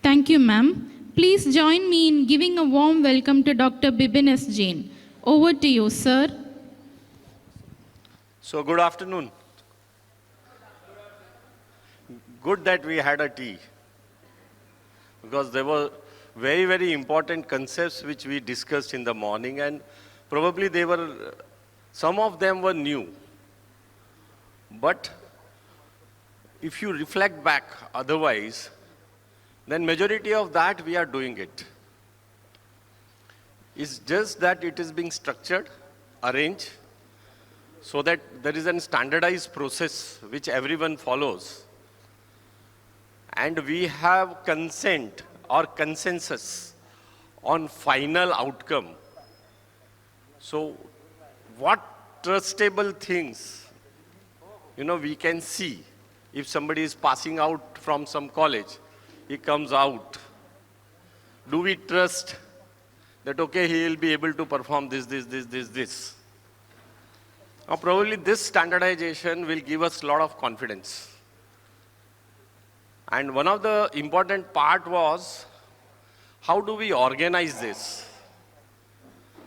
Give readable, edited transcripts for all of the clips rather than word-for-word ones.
Thank you, ma'am. Please join me in giving a warm welcome to Dr. Bipin Jain. Over to you, sir. So good afternoon. Good that we had a tea, because there were very, very important concepts which we discussed in the morning, and probably some of them were new. But if you reflect back otherwise, then majority of that we are doing it. It's just that it is being structured, arranged, so that there is a standardized process which everyone follows. And we have consent or consensus on final outcome. So what trustable things, we can see. If somebody is passing out from some college, he comes out. Do we trust that, okay, he will be able to perform this? Now, probably this standardization will give us a lot of confidence. And one of the important part was, how do we organize this?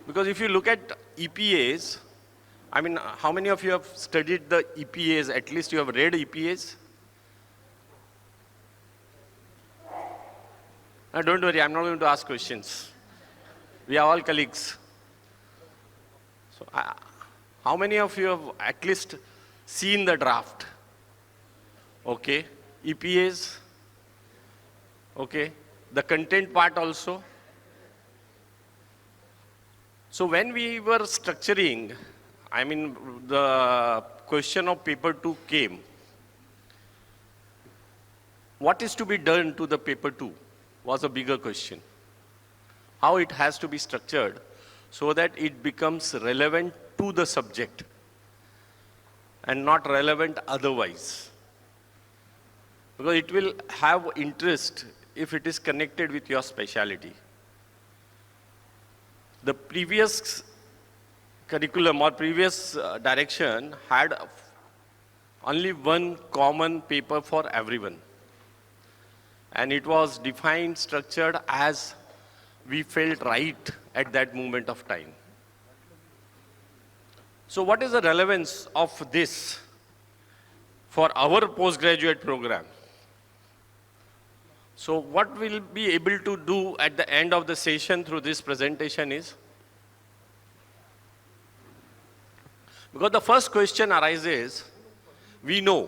Because if you look at EPAs, how many of you have studied the EPAs? At least you have read EPAs? Now, don't worry, I'm not going to ask questions. We are all colleagues. So, how many of you have at least seen the draft? Okay. EPAs? Okay. The content part also? So when we were structuring, the question of paper 2 came. What is to be done to the paper 2 was a bigger question. How it has to be structured so that it becomes relevant to the subject and not relevant otherwise. Because it will have interest if it is connected with your specialty. The previous curriculum or previous direction had only one common paper for everyone. And it was defined, structured as we felt right at that moment of time. So what is the relevance of this for our postgraduate program? So what we'll be able to do at the end of the session through this presentation is, because the first question arises, we know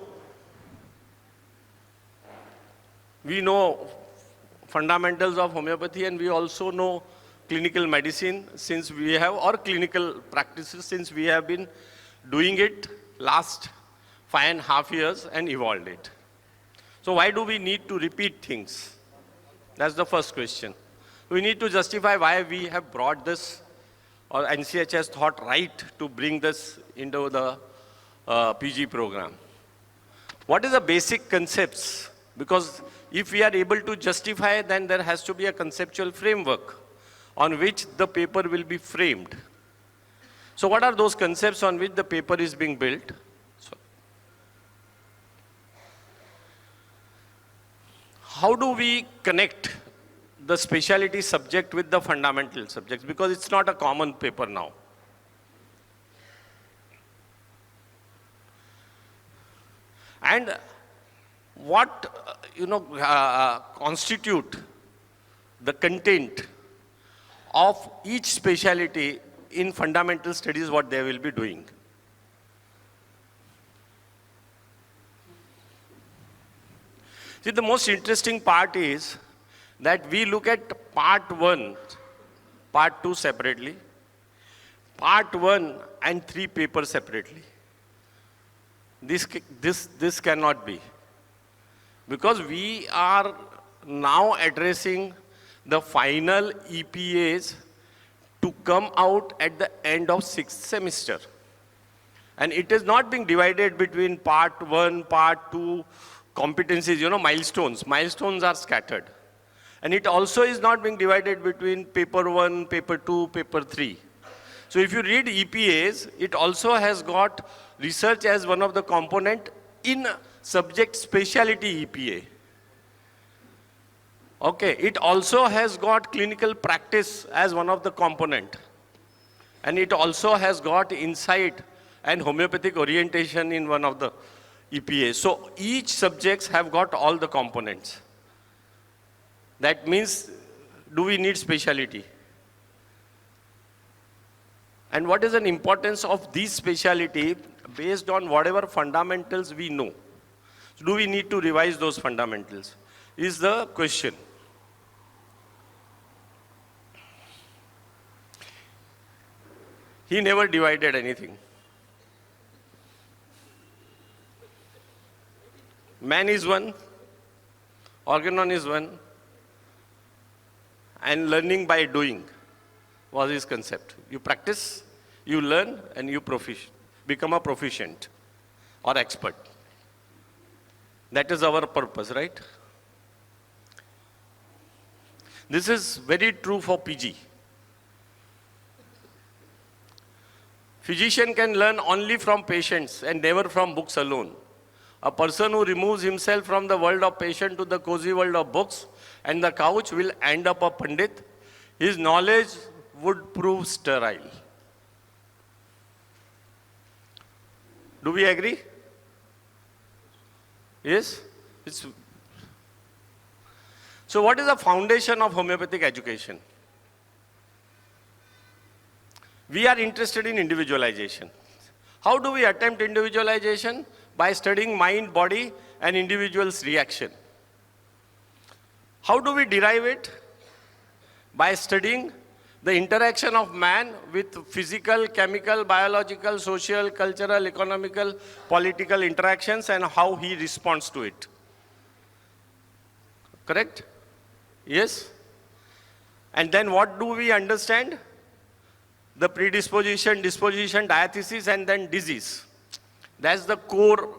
fundamentals of homeopathy, and we also know clinical medicine since we have, or clinical practices since we have been doing it last 5.5 years and evolved it. So why do we need to repeat things? That's the first question. We need to justify why we have brought this, or NCH has thought right to bring this into the PG program. What is the basic concepts? Because if we are able to justify, then there has to be a conceptual framework on which the paper will be framed. So what are those concepts on which the paper is being built? How do we connect the specialty subject with the fundamental subjects? Because it's not a common paper now. And what constitute the content of each specialty in fundamental studies, what they will be doing. See, the most interesting part is that we look at part 1, part 2 separately, part 1 and 3 papers separately. This cannot be. Because we are now addressing the final EPAs to come out at the end of 6th semester. And it is not being divided between part 1, part 2, competencies, milestones. Milestones are scattered. And it also is not being divided between paper 1, paper 2, paper 3. So if you read EPAs, it also has got research as one of the component in subject specialty EPA. Okay, it also has got clinical practice as one of the component. And it also has got insight and homeopathic orientation in one of the EPA. So each subjects have got all the components. That means, do we need speciality? And what is the importance of this speciality based on whatever fundamentals we know? Do we need to revise those fundamentals? Is the question. He never divided anything. Man is one, organon is one, and learning by doing was his concept. You practice, you learn, and you become a proficient or expert. That is our purpose, right? This is very true for PG. Physician can learn only from patients and never from books alone. A person who removes himself from the world of patient to the cozy world of books and the couch will end up a pandit. His knowledge would prove sterile. Do we agree? Yes? So what is the foundation of homeopathic education? We are interested in individualization. How do we attempt individualization? By studying mind, body, and individual's reaction. How do we derive it? By studying the interaction of man with physical, chemical, biological, social, cultural, economical, political interactions and how he responds to it. Correct? Yes? And then what do we understand? The predisposition, disposition, diathesis, and then disease. That's the core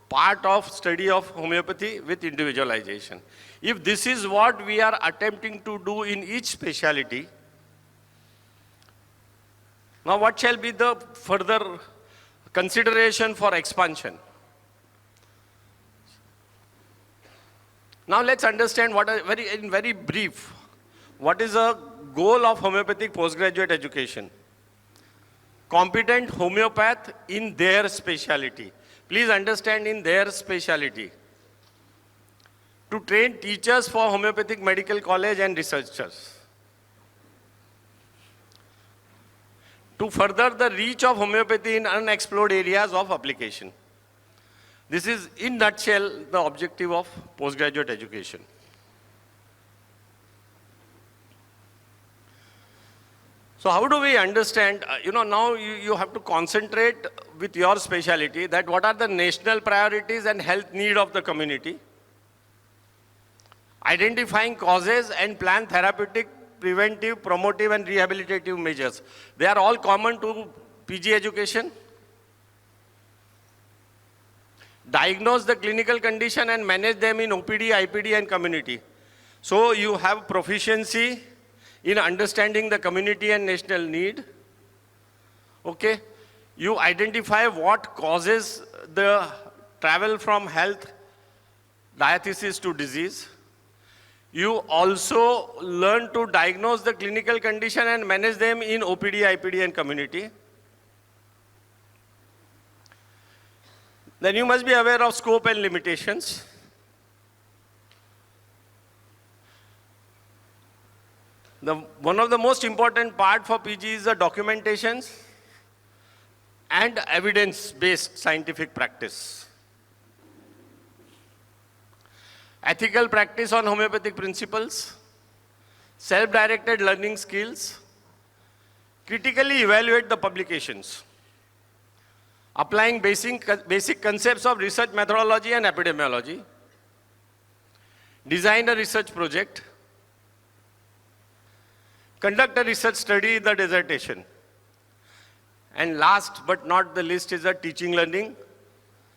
part of study of homeopathy with individualization. If this is what we are attempting to do in each specialty, now what shall be the further consideration for expansion? Now let's understand in very brief, what is the goal of homeopathic postgraduate education? Competent homeopath in their specialty. Please understand, in their specialty. To train teachers for homeopathic medical college and researchers. To further the reach of homeopathy in unexplored areas of application. This is, in nutshell, the objective of postgraduate education. So how do we understand, now you have to concentrate with your specialty that what are the national priorities and health need of the community. Identifying causes and plan therapeutic, preventive, promotive and rehabilitative measures. They are all common to PG education. Diagnose the clinical condition and manage them in OPD, IPD and community. So you have proficiency in understanding the community and national need. Okay. You identify what causes the travel from health, diathesis to disease. You also learn to diagnose the clinical condition and manage them in OPD, IPD and community. Then you must be aware of scope and limitations. One of the most important part for PG is the documentations and evidence-based scientific practice. Ethical practice on homeopathic principles, self-directed learning skills, critically evaluate the publications, applying basic concepts of research methodology and epidemiology, design a research project, conduct a research study in the dissertation. And last but not the least is the teaching learning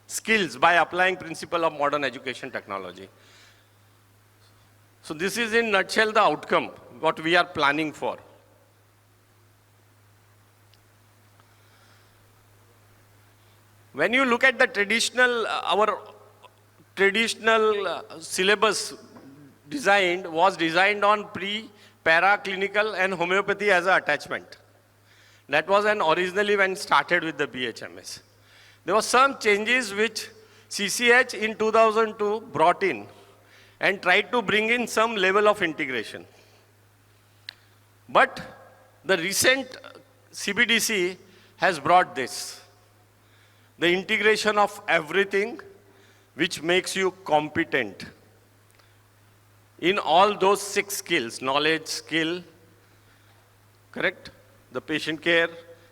skills by applying principle of modern education technology. So this is in nutshell the outcome, what we are planning for. When you look at the our traditional syllabus was designed on para-clinical and homeopathy as an attachment. That was originally when started with the BHMS. There were some changes which CCH in 2002 brought in and tried to bring in some level of integration. But the recent CBDC has brought this, the integration of everything which makes you competent in all those 6 skills: knowledge, skill, correct? The patient care,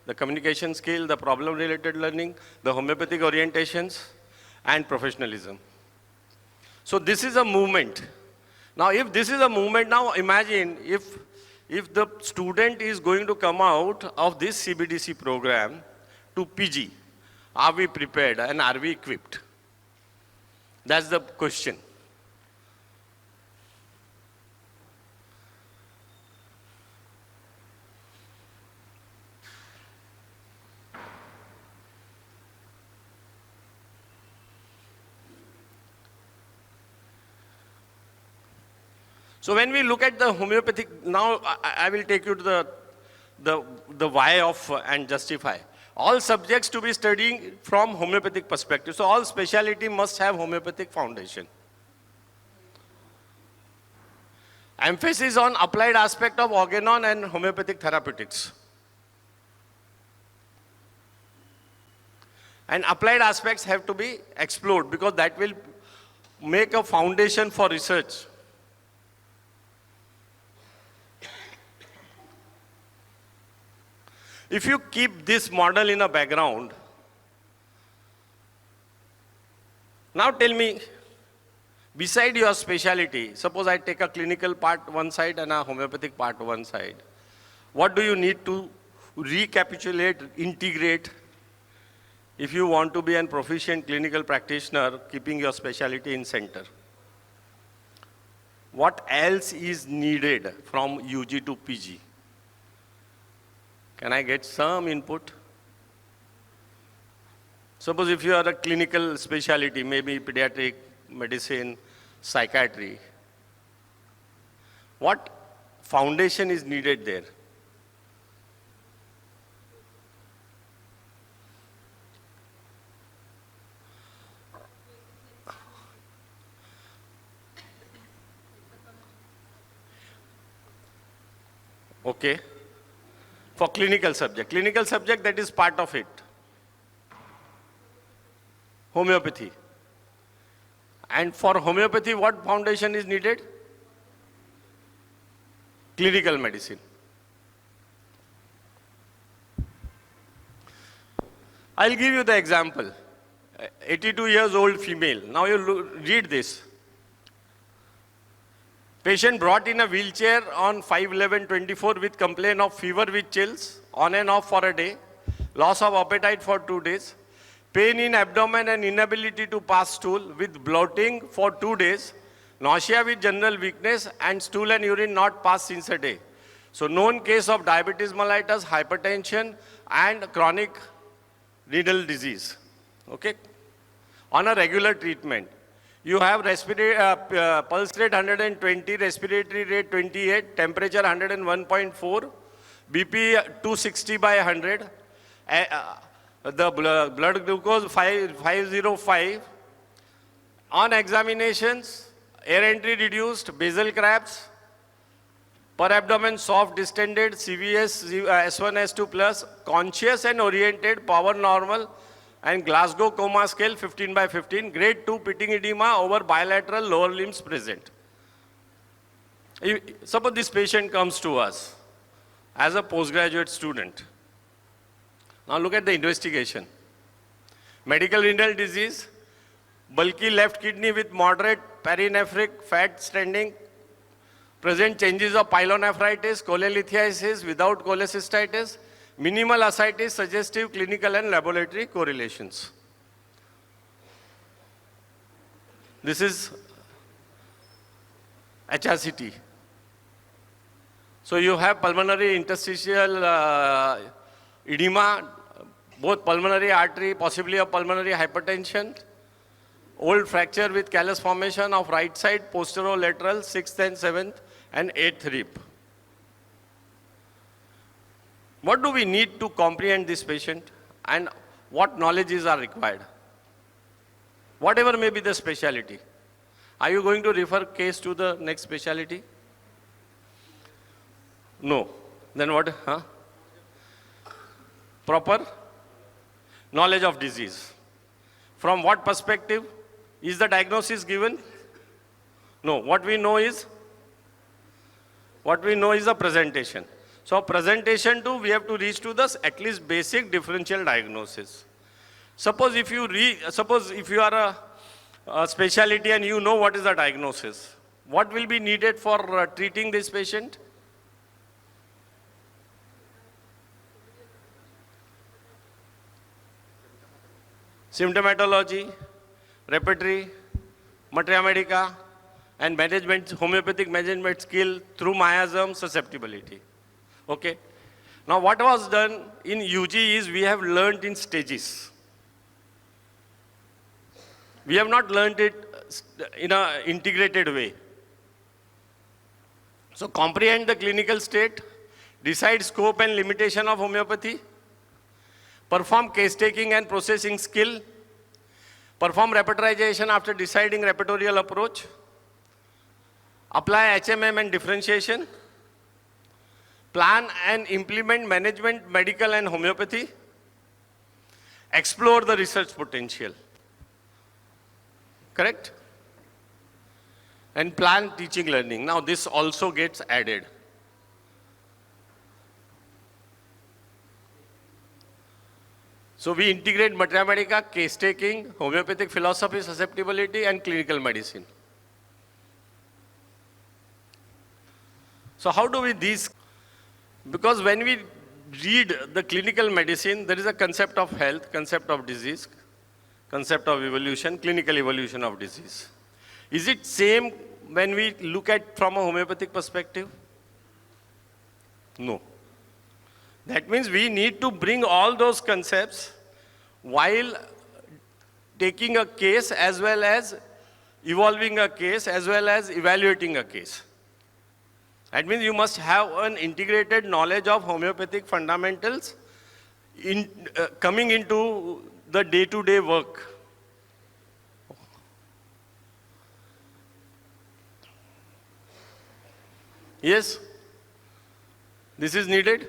the communication skill, the problem-related learning, the homeopathic orientations, and professionalism. So this is a movement. Now, if this is a movement, now imagine if the student is going to come out of this CBDC program to PG, are we prepared and are we equipped? That's the question. So when we look at the homeopathic, now I will take you to the why of and justify. All subjects to be studying from homeopathic perspective. So all specialty must have homeopathic foundation. Emphasis on applied aspect of organon and homeopathic therapeutics. And applied aspects have to be explored because that will make a foundation for research. If you keep this model in a background, now tell me, beside your specialty, suppose I take a clinical part one side and a homeopathic part one side, what do you need to recapitulate, integrate, if you want to be a proficient clinical practitioner, keeping your specialty in center? What else is needed from UG to PG? Can I get some input? Suppose if you are a clinical specialty, maybe pediatric, medicine, psychiatry, what foundation is needed there? Okay. For clinical subject, that is part of it. Homeopathy. And for homeopathy, what foundation is needed? Clinical medicine. I'll give you the example. 82 years old female. Now you read this. Patient brought in a wheelchair on 5/11/24 with complaint of fever with chills, on and off for a day, loss of appetite for 2 days, pain in abdomen and inability to pass stool with bloating for 2 days, nausea with general weakness, and stool and urine not passed since a day. So known case of diabetes mellitus, hypertension, and chronic renal disease. Okay? On a regular treatment. You have pulse rate 120, respiratory rate 28, temperature 101.4, BP 260/100, the blood glucose 505. On examinations, air entry reduced, basal cramps, per abdomen soft distended, CVS S1 S2 plus, conscious and oriented, power normal, and Glasgow coma scale 15/15, grade 2 pitting edema over bilateral lower limbs present. Suppose this patient comes to us as a postgraduate student. Now look at the investigation. Medical renal disease, bulky left kidney with moderate perinephric fat standing, present changes of pyelonephritis, cholelithiasis without cholecystitis, minimal ascites, suggestive clinical and laboratory correlations. This is HRCT. So you have pulmonary interstitial edema, both pulmonary artery, possibly a pulmonary hypertension, Old fracture with callus formation of right side, posterolateral, 6th and 7th and 8th rib. What do we need to comprehend this patient and what knowledges are required? Whatever may be the specialty. Are you going to refer case to the next specialty? No. Then what? Huh? Proper knowledge of disease. From what perspective? Is the diagnosis given? No. What we know is the presentation. So presentation too, we have to reach to this at least basic differential diagnosis. Suppose if you are a specialty and you know what is the diagnosis, what will be needed for treating this patient? Symptomatology, repertory, materia medica, and management, homeopathic management skill through miasm susceptibility. Okay. Now what was done in UG is we have learned in stages. We have not learned it in an integrated way. So comprehend the clinical state, decide scope and limitation of homeopathy, perform case taking and processing skill, perform repertorization after deciding repertorial approach, apply HMM and differentiation, plan and implement management, medical and homeopathy, explore the research potential. Correct? And plan teaching learning. Now this also gets added. So we integrate materia medica, case taking, homeopathic philosophy, susceptibility, and clinical medicine. So how do we these? Because when we read the clinical medicine, there is a concept of health, concept of disease, concept of evolution, clinical evolution of disease. Is it same when we look at from a homeopathic perspective? No. That means we need to bring all those concepts while taking a case as well as evolving a case as well as evaluating a case. That means you must have an integrated knowledge of homeopathic fundamentals coming into the day-to-day work. Yes? This is needed?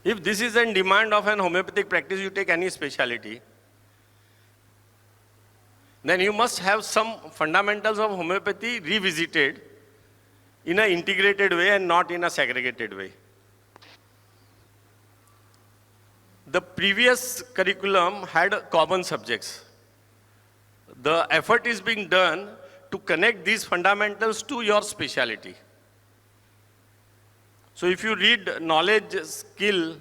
If this is in demand of an homeopathic practice, you take any specialty, then you must have some fundamentals of homeopathy revisited in an integrated way and not in a segregated way. The previous curriculum had common subjects. The effort is being done to connect these fundamentals to your specialty. So if you read knowledge skill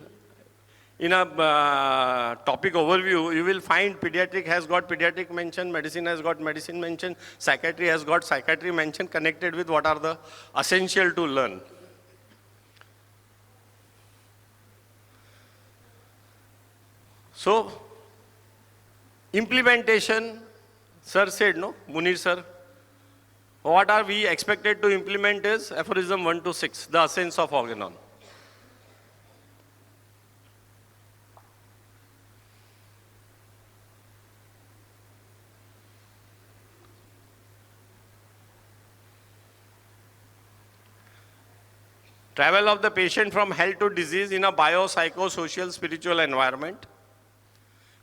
in a topic overview, you will find pediatric has got pediatric mention, medicine has got medicine mention, psychiatry has got psychiatry mention connected with what are the essential to learn. So, implementation, sir said, no? Munir sir. What are we expected to implement is aphorism 1 to 6, the essence of organon. Travel of the patient from health to disease in a bio-psycho-social spiritual environment.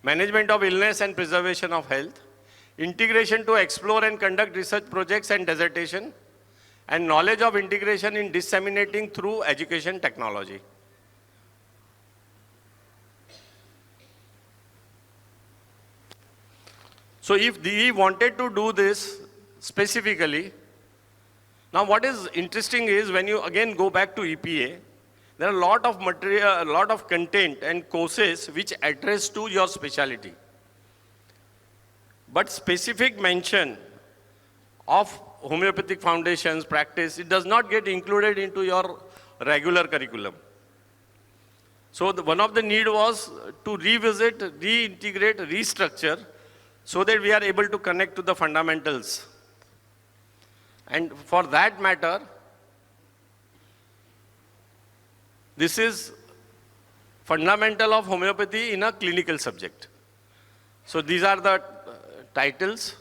Management of illness and preservation of health. Integration to explore and conduct research projects and dissertation, and knowledge of integration in disseminating through education technology. So if we wanted to do this specifically, now what is interesting is when you again go back to EPA, there are a lot of material, a lot of content and courses which address to your specialty. But specific mention of homeopathic foundations, practice, it does not get included into your regular curriculum. So one of the need was to revisit, reintegrate, restructure so that we are able to connect to the fundamentals. And for that matter, this is fundamental of homeopathy in a clinical subject. So these are the titles.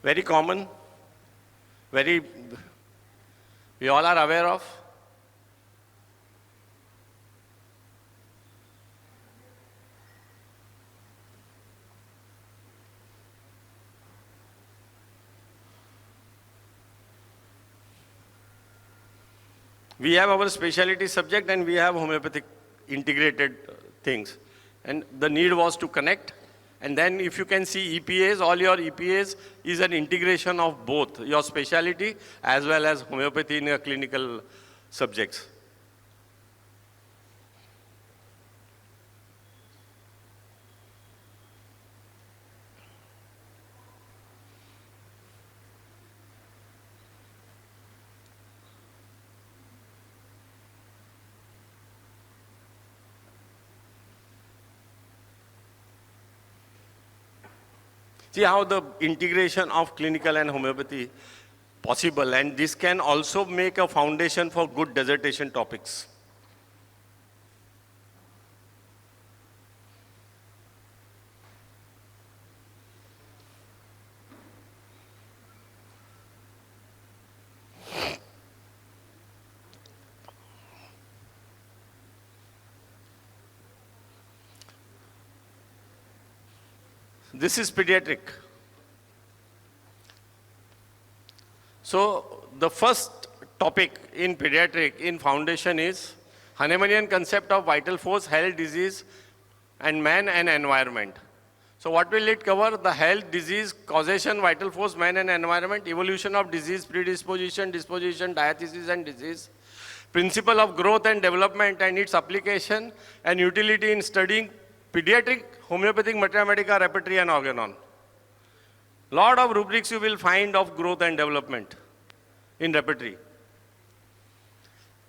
Very common, we all are aware of. We have our specialty subject and we have homeopathic integrated things. And the need was to connect. And then if you can see EPAs, all your EPAs is an integration of both your specialty as well as homeopathy in your clinical subjects. See how the integration of clinical and homeopathy possible, and this can also make a foundation for good dissertation topics. This is pediatric. So the first topic in pediatric in foundation is Hahnemannian concept of vital force, health, disease, and man and environment. So what will it cover? The health, disease, causation, vital force, man and environment, evolution of disease, predisposition, disposition, diathesis and disease, principle of growth and development and its application and utility in studying pediatric homeopathic materia medica repertory and organon. Lot of rubrics you will find of growth and development in repertory.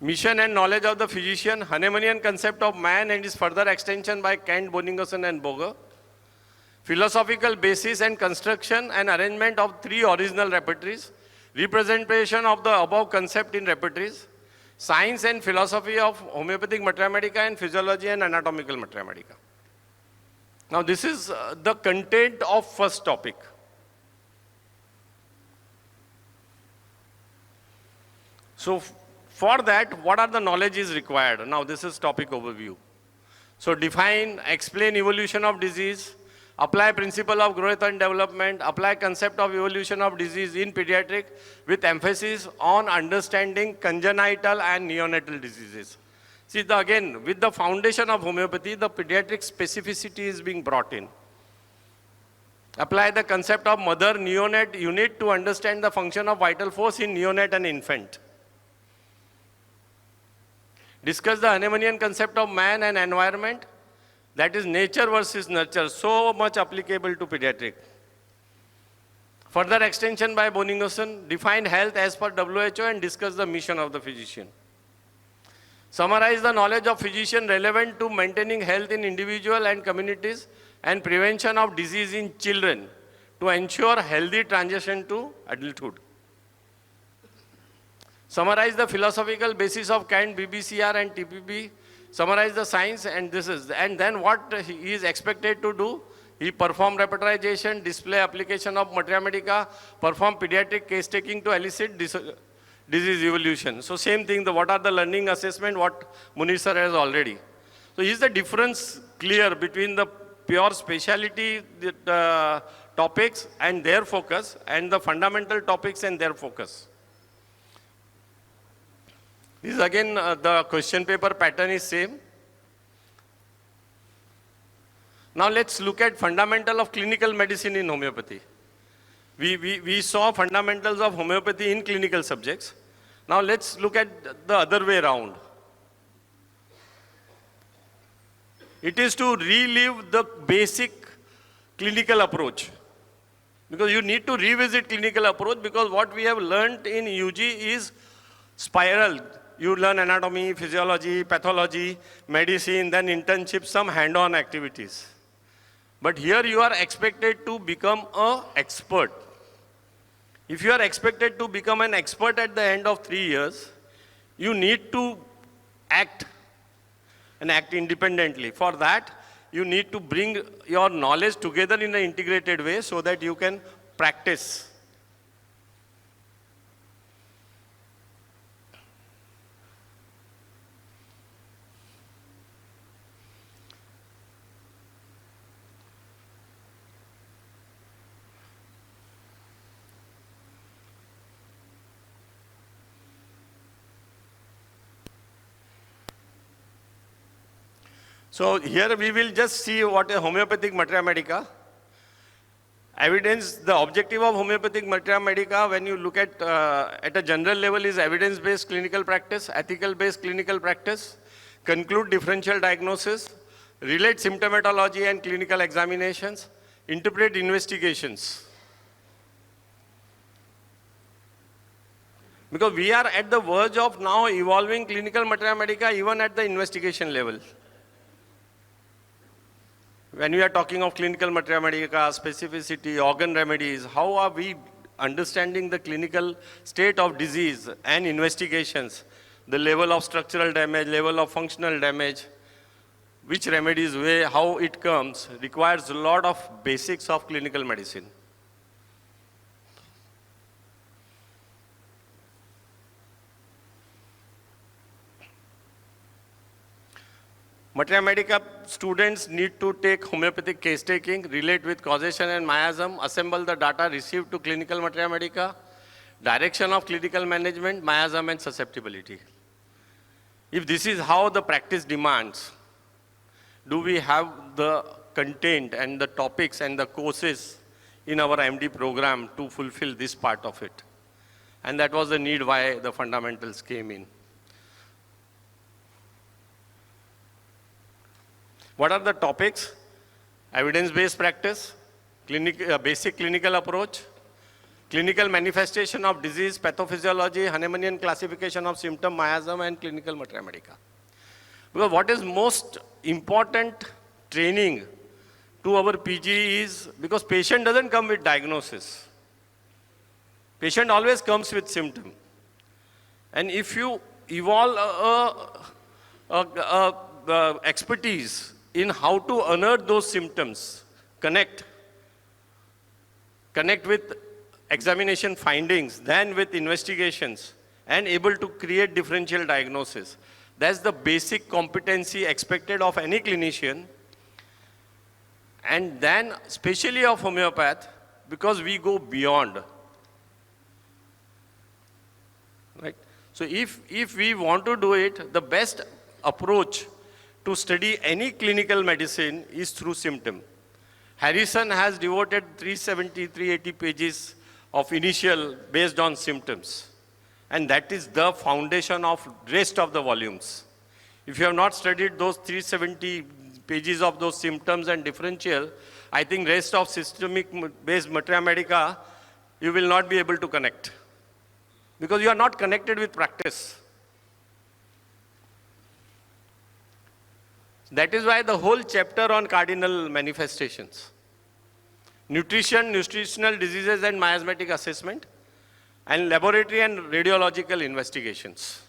Mission and knowledge of the physician, Hahnemannian concept of man and its further extension by Kant, Bonington and Boger. Philosophical basis and construction and arrangement of 3 original repertories. Representation of the above concept in repertories. Science and philosophy of homeopathic materia medica and physiology and anatomical materia medica. Now this is the content of first topic. So for that, what are the knowledge is required? Now this is topic overview. So define, explain evolution of disease, apply principle of growth and development, apply concept of evolution of disease in pediatric with emphasis on understanding congenital and neonatal diseases. See, again, with the foundation of homeopathy, the pediatric specificity is being brought in. Apply the concept of mother-neonate unit to understand the function of vital force in neonate and infant. Discuss the Hahnemannian concept of man and environment, that is nature versus nurture, so much applicable to pediatric. Further extension by Bonington, define health as per WHO and discuss the mission of the physician. Summarize the knowledge of physician relevant to maintaining health in individual and communities and prevention of disease in children to ensure healthy transition to adulthood. Summarize the philosophical basis of Kant, BBCR and TPP. Summarize the science and then what he is expected to do. He perform repertorization, display application of materia medica, perform pediatric case taking to elicit disease evolution. So same thing, what are the learning assessment, what Munir sir has already. So is the difference clear between the pure specialty topics and their focus and the fundamental topics and their focus? This is again, the question paper pattern is same. Now let's look at fundamental of clinical medicine in homeopathy. We saw fundamentals of homeopathy in clinical subjects. Now let's look at the other way around. It is to relive the basic clinical approach. Because you need to revisit clinical approach, because what we have learned in UG is spiral. You learn anatomy, physiology, pathology, medicine, then internship, some hand-on activities. But here you are expected to become an expert. If you are expected to become an expert at the end of 3 years, you need to act and act independently. For that, you need to bring your knowledge together in an integrated way so that you can practice. So here we will just see what a homeopathic materia medica. Evidence, the objective of homeopathic materia medica, when you look at a general level, is evidence-based clinical practice, ethical-based clinical practice, conclude differential diagnosis, relate symptomatology and clinical examinations, interpret investigations. Because we are at the verge of now evolving clinical materia medica even at the investigation level. When we are talking of clinical materia medica, specificity, organ remedies, how are we understanding the clinical state of disease and investigations, the level of structural damage, level of functional damage, which remedies, way, how it comes, requires a lot of basics of clinical medicine. Materia medica students need to take homeopathic case taking, relate with causation and miasm, assemble the data received to clinical materia medica, direction of clinical management, miasm and susceptibility. If this is how the practice demands, do we have the content and the topics and the courses in our MD program to fulfill this part of it? And that was the need why the fundamentals came in. What are the topics? Evidence-based practice, basic clinical approach, clinical manifestation of disease, pathophysiology, Hahnemannian classification of symptom, miasm, and clinical materia medica. Because what is most important training to our PG is, because patient doesn't come with diagnosis. Patient always comes with symptom. And if you evolve expertise in how to unearth those symptoms, connect with examination findings, then with investigations, and able to create differential diagnosis. That's the basic competency expected of any clinician, and then especially of homeopath, because we go beyond. Right? So if we want to do it, the best approach to study any clinical medicine is through symptom. Harrison has devoted 370, 380 pages of initial based on symptoms. And that is the foundation of rest of the volumes. If you have not studied those 370 pages of those symptoms and differential, I think rest of systemic based materia medica, you will not be able to connect. Because you are not connected with practice. That is why the whole chapter on cardinal manifestations, nutrition, nutritional diseases and miasmatic assessment, and laboratory and radiological investigations.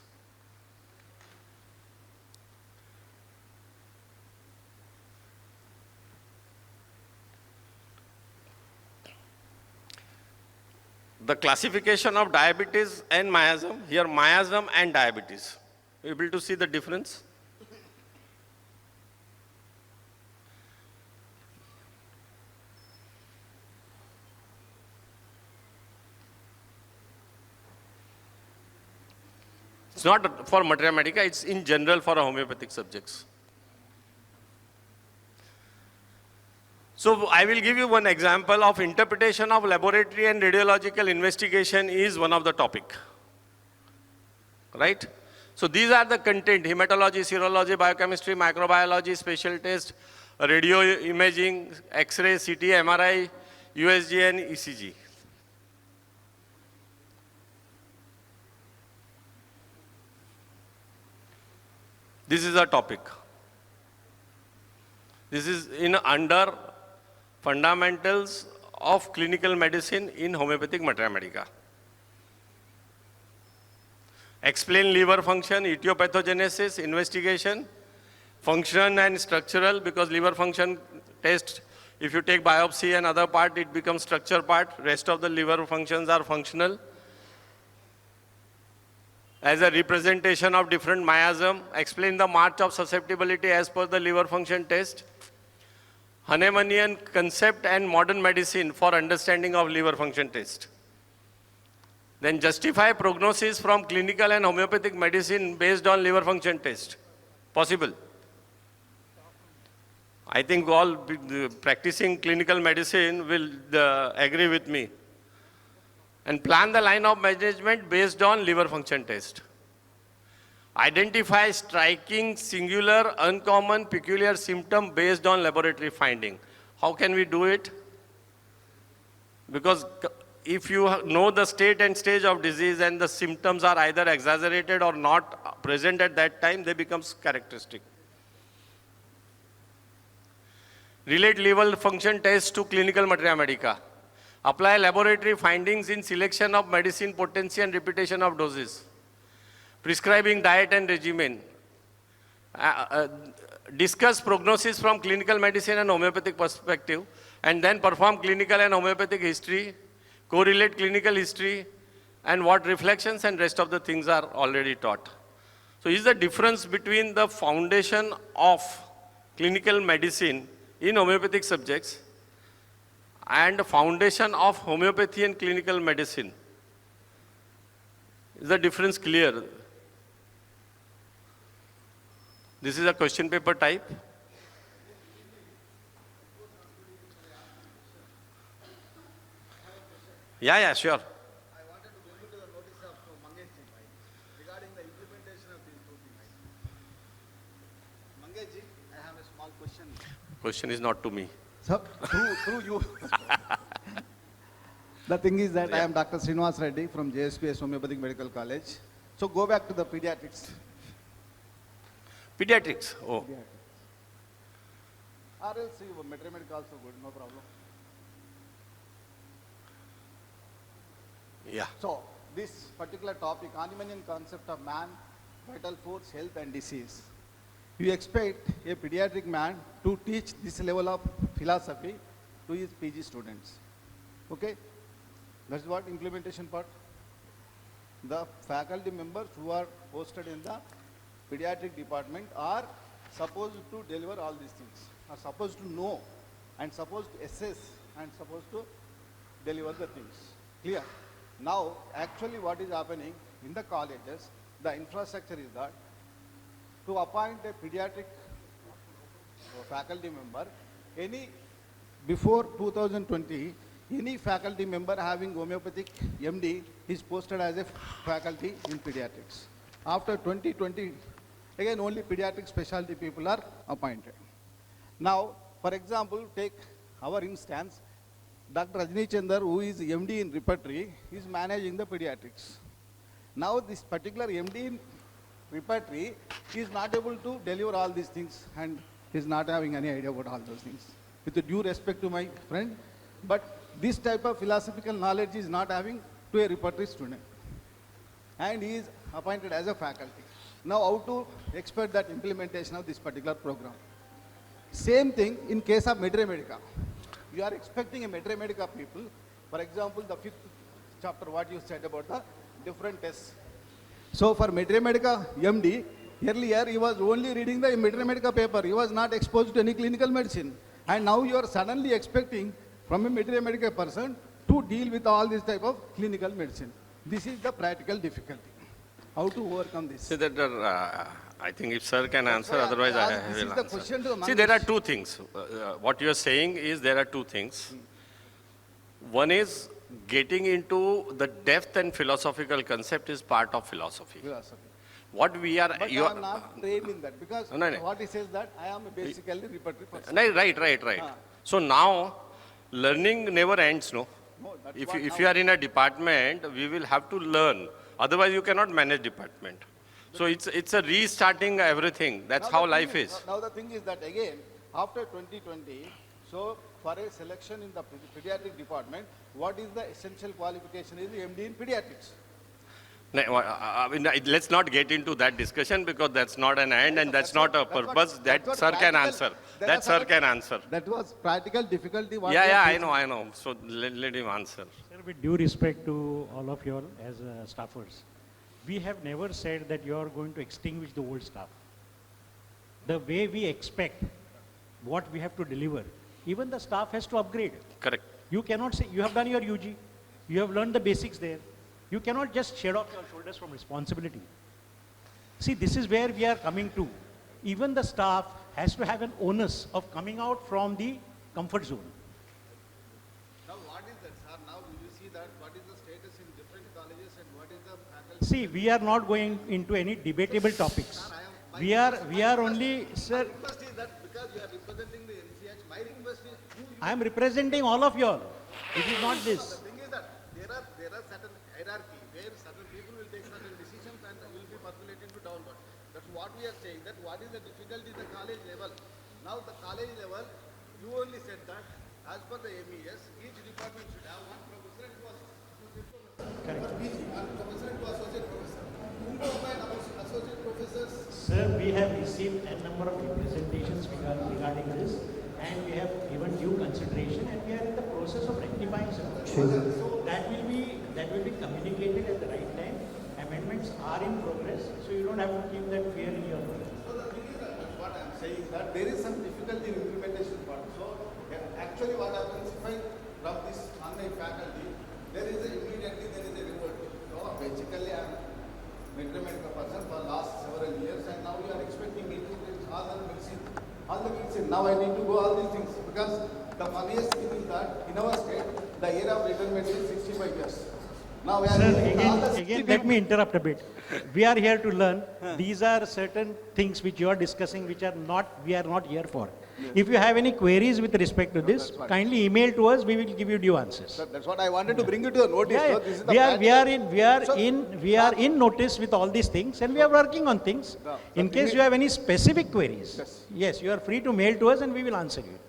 The classification of diabetes and miasm, here miasm and diabetes. Able to see the difference? It's not for materia medica, it's in general for homeopathic subjects. So I will give you one example of interpretation of laboratory and radiological investigation is one of the topic. Right? So these are the content: hematology, serology, biochemistry, microbiology, special test, radio imaging, X-ray, CT, MRI, USG and ECG. This is a topic. This is in under fundamentals of clinical medicine in homeopathic materia medica. Explain liver function, etiopathogenesis, investigation, function and structural, because liver function test, if you take biopsy and other part, it becomes structure part. Rest of the liver functions are functional. As a representation of different miasm, explain the march of susceptibility as per the liver function test. Hahnemannian concept and modern medicine for understanding of liver function test. Then justify prognosis from clinical and homeopathic medicine based on liver function test. Possible. I think all practicing clinical medicine will agree with me. And plan the line of management based on liver function test. Identify striking, singular, uncommon, peculiar symptom based on laboratory finding. How can we do it? Because if you know the state and stage of disease and the symptoms are either exaggerated or not present at that time, they become characteristic. Relate liver function test to clinical materia medica. Apply laboratory findings in selection of medicine potency and repetition of doses. Prescribing diet and regimen. Discuss prognosis from clinical medicine and homeopathic perspective, and then perform clinical and homeopathic history, correlate clinical history, and what reflections and rest of the things are already taught. So is the difference between the foundation of clinical medicine in homeopathic subjects and the foundation of homeopathy and clinical medicine. Is the difference clear? This is a question paper type. Yeah, sure. I wanted to bring you to the notice of Mangesh regarding the implementation of these two things. Mangesh, I have a small question. Question is not to me. Sir, through you. The thing is that I am Dr. Srinivas Reddy from JSPS Homeopathic Medical College. So go back to the pediatrics. Pediatrics. Oh. Or else you metromedic also good, no problem. Yeah. So this particular topic, Hahnemannian concept of man, vital force, health and disease. You expect a pediatric man to teach this level of philosophy to his PG students. Okay? That's what implementation part. The faculty members who are posted in the pediatric department are supposed to deliver all these things, are supposed to know and supposed to assess and supposed to deliver the things. Clear? Now, actually what is happening in the colleges, the infrastructure is that to appoint a pediatric faculty member, before 2020, any faculty member having homeopathic MD is posted as a faculty in pediatrics. After 2020, again only pediatric specialty people are appointed. Now, for example, take our instance, Dr. Rajni Chandar, who is MD in repertory, is managing the pediatrics. Now, this particular MD in repertory is not able to deliver all these things and is not having any idea about all those things. With due respect to my friend, but this type of philosophical knowledge is not having to a repertory student. And he is appointed as a faculty. Now, how to expect that implementation of this particular program? Same thing in case of Materia Medica. You are expecting a Materia Medica people, for example, the 5th chapter, what you said about the different tests. So for Materia Medica MD, earlier he was only reading the Materia Medica paper. He was not exposed to any clinical medicine. And now you are suddenly expecting from a Materia Medica person to deal with all this type of clinical medicine. This is the practical difficulty. How to overcome this? See that I think if sir can answer, otherwise I this will is the answer. question to the See, there are two things. What you are saying is there are two things. One is getting into the depth and philosophical concept is part of philosophy. What we are, But I am not trained in that because No, no. what he says that I am basically repertory person. right. So now, learning never ends, no? No, that's If what you, if now- you are in a department, we will have to learn. Otherwise, you cannot manage department. So it's a restarting everything. That's Now how the thing life is. Now the thing is that again, after 2020, so for a selection in the pediatric department, what is the essential qualification is MD in pediatrics. I mean, let's not get into that discussion because that's not an end and that's not a purpose. That sir can answer. That sir can answer. That was practical difficulty. What Yeah, we are I facing. know. So let him answer. Sir, with due respect to all of you all as staffers, we have never said that you are going to extinguish the old staff. The way we expect what we have to deliver, even the staff has to upgrade. Correct. You cannot say, you have done your UG, you have learned the basics there. You cannot just shed off your shoulders from responsibility. See, this is where we are coming to. Even the staff has to have an onus of coming out from the comfort zone. Now what is that, sir? Now you see that what is the status in different colleges and what is the faculty? See, we are not going into any debatable topics. We are only, sir, Request is that because you are representing the NCH, my request is I am representing all of you all. It is not this. the thing is that there are certain hierarchy where certain people will take certain decisions and will be percolating to downward. That's what we are saying. That what is the difficulty in the college level. Now the college level, you only said that as per the MES, each department should have one professor and two associate professors. Correct. For PG, one professor and two associate professors. Associate professors. Sir, we have received a number of representations regarding this, and we have given due consideration, and we are in the process of rectifying some. So that will be communicated at the right time. Amendments are in progress, so you don't have to keep that fear in your mind. So the thing is that that's what I'm saying, that there is some difficulty in implementation part. So actually what happens if I rub this on my faculty, immediately there is a reward. So basically I'm medical person for last several years and now you are expecting me to take all the medicine. Now I need to go all these things because the funniest thing is that in our state, the year of retirement is 65 years. Now we are Sir, doing all the again, 60 let me interrupt a bit. We are here to learn. These are certain things which you are discussing, which we are not here for. If you have any queries with respect to this, that's fine. kindly email to us. We will give you due answers. That's what I wanted to bring you to the notice. Yeah, So this is the we are So- in notice with all these things, and we are working on things. Yeah. In case you have any specific queries, yes, you are free to mail to us, and we will answer you.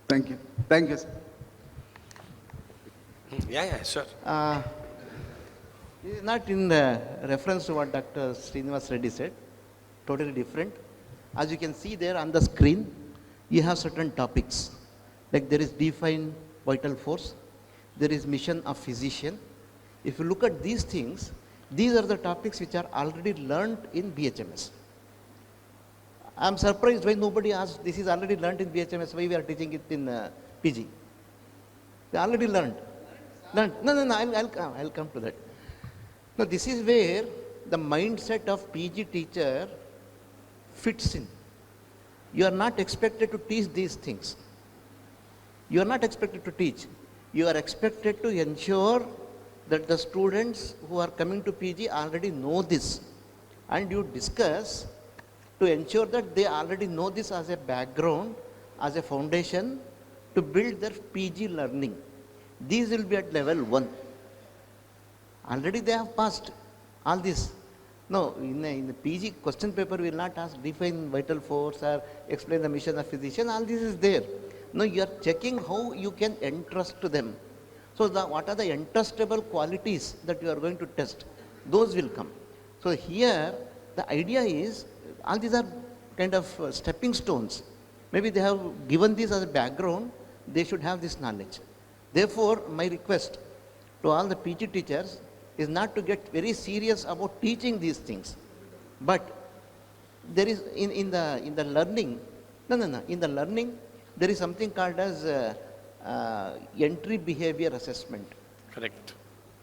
Thank you. Thank you, sir. Yeah, sure. This is not in the reference to what Dr. Srinivas Reddy said, totally different. As you can see there on the screen, you have certain topics, like there is defined vital force, there is mission of physician. If you look at these things, these are the topics which are already learned in BHMS. I am surprised why nobody asked, this is already learned in BHMS, why we are teaching it in PG. They already learned. No, I'll come to that. Now this is where the mindset of PG teacher fits in. You are not expected to teach these things. You are not expected to teach. You are expected to ensure that the students who are coming to PG already know this. And you discuss to ensure that they already know this as a background, as a foundation to build their PG learning. These will be at level 1. Already they have passed all this. No, in the PG question paper we will not ask define vital force or explain the mission of physician. All this is there. No, you are checking how you can entrust to them. So what are the entrustable qualities that you are going to test? Those will come. So here the idea is all these are kind of stepping stones. Maybe they have given this as a background. They should have this knowledge. Therefore, my request to all the PG teachers is not to get very serious about teaching these things, but there is in the learning, in the learning there is something called as entry behavior assessment. Correct.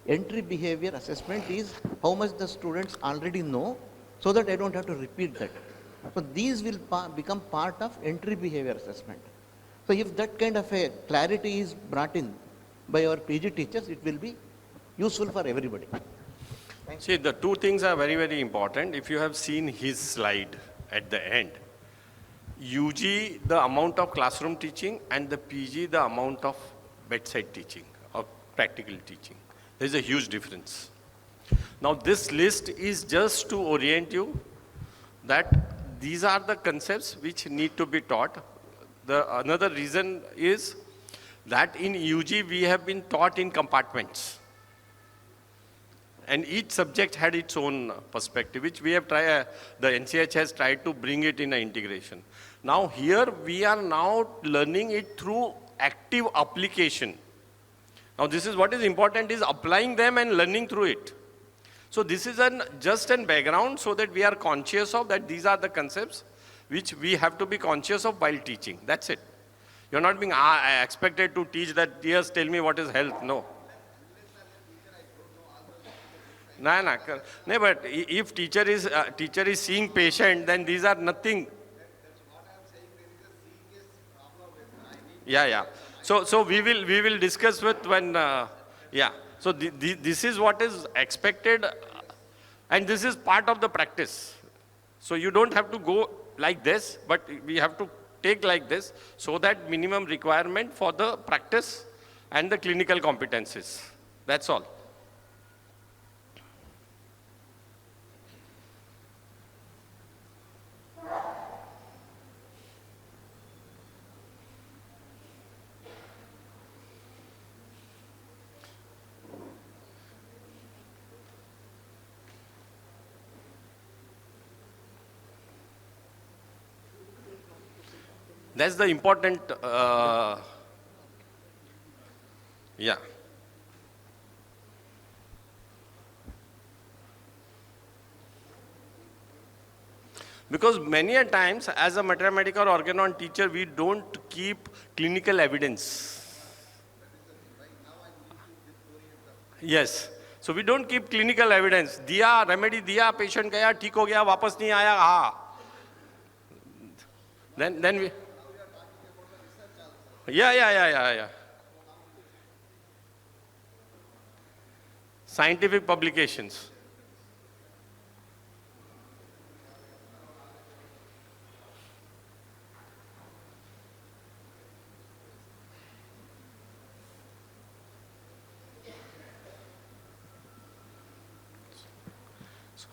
Entry behavior assessment is how much the students already know, so that I don't have to repeat that. So these will become part of entry behavior assessment. So if that kind of a clarity is brought in by our PG teachers, it will be useful for everybody. See, the two things are very, very important. If you have seen his slide at the end, UG, the amount of classroom teaching, and the PG, the amount of bedside teaching or practical teaching. There is a huge difference. Now, this list is just to orient you that these are the concepts which need to be taught. Another reason is that in UG, we have been taught in compartments. And each subject had its own perspective, which we have tried, the NCH has tried to bring it in an integration. Now here we are now learning it through active application. Now this is what is important, is applying them and learning through it. So this is just an background so that we are conscious of that these are the concepts which we have to be conscious of while teaching. That's it. You're not being expected to teach that, yes, tell me what is health. No. No, but if teacher is seeing patient, then these are nothing. Yeah. So we will discuss with when, yeah. So this is what is expected, and this is part of the practice. So you don't have to go like this, but we have to take like this, so that minimum requirement for the practice and the clinical competencies. That's all. That's the important, yeah. Because many a times, as a mathematical organon teacher, we don't keep clinical evidence. Yes. So we don't keep clinical evidence. Diya, remedy diya, patient gaya, ठीक हो गया, वापस नहीं आया, हाँ. Then we. Yeah. Scientific publications.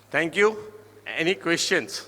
Thank you. Any questions?